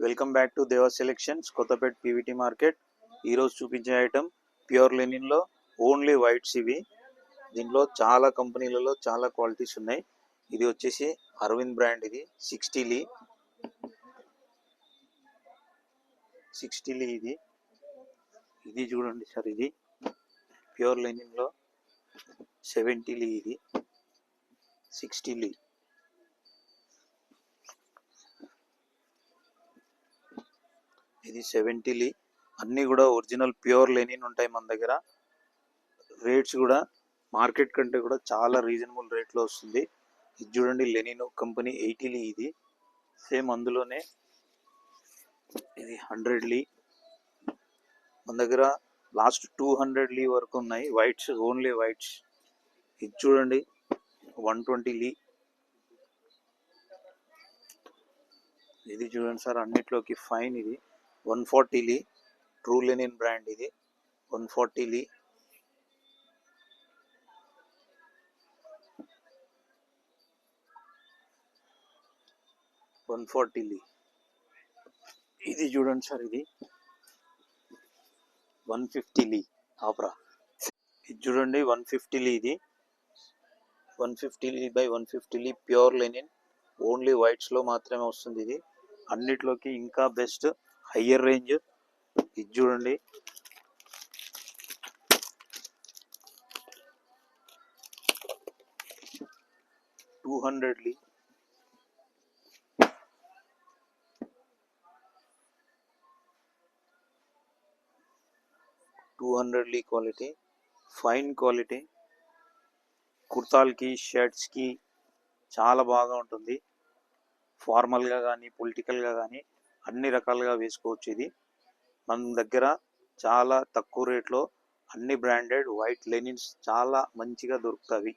Welcome back to దేవా selections Kothapet PVT market. ఈరోజు చూపించే ఐటమ్ ప్యూర్ లెనిన్లో ఓన్లీ వైట్స్. ఇవి దీంట్లో చాలా కంపెనీలలో చాలా క్వాలిటీస్ ఉన్నాయి. ఇది వచ్చేసి అరవింద్ బ్రాండ్. ఇది 60 లీ ఇది చూడండి సార్. ఇది ప్యూర్ లెనిన్లో 70 లీ. ఇది 60 లీ. ఇది 70 లీ. అన్నీ కూడా ఒరిజినల్ ప్యూర్ లెనిన్ ఉంటాయి మన దగ్గర. రేట్స్ కూడా మార్కెట్ కంటే కూడా చాలా రీజనబుల్ రేట్లో వస్తుంది. ఇది చూడండి, లెనిన్ కంపెనీ 80 లీ. ఇది సేమ్ అందులోనే ఇది 100 లీ. మన దగ్గర లాస్ట్ 200 లీ వరకు ఉన్నాయి వైట్స్, ఓన్లీ వైట్స్. ఇది చూడండి 120 లీ. ఇది చూడండి సార్, అన్నిట్లోకి ఫైన్. ఇది 140 లీ, ట్రూ లెనిన్ బ్రాండ్. ఇది 140 లీ. ఇది చూడండి సార్, ఇది 150 లీ. ఆపరా. ఇది చూడండి 150 లీ. ఇది 150 లీ బై 150 లీ ప్యూర్ లెనిన్, ఓన్లీ వైట్స్లో మాత్రమే వస్తుంది. ఇది అన్నిట్లోకి ఇంకా బెస్ట్, హయ్యర్ రేంజ్. ఇది చూడండి 200 లీ. 200 లీ క్వాలిటీ, ఫైన్ క్వాలిటీ. కుర్తాలకి, షర్ట్స్కి చాలా బాగా ఉంటుంది. ఫార్మల్గా కానీ, పొలిటికల్గా కానీ అన్ని రకాలుగా వేసుకోవచ్చు. ఇది మన దగ్గర చాలా తక్కువ రేట్లో అన్ని బ్రాండెడ్ వైట్ లెనిన్స్ చాలా మంచిగా దొరుకుతాయి.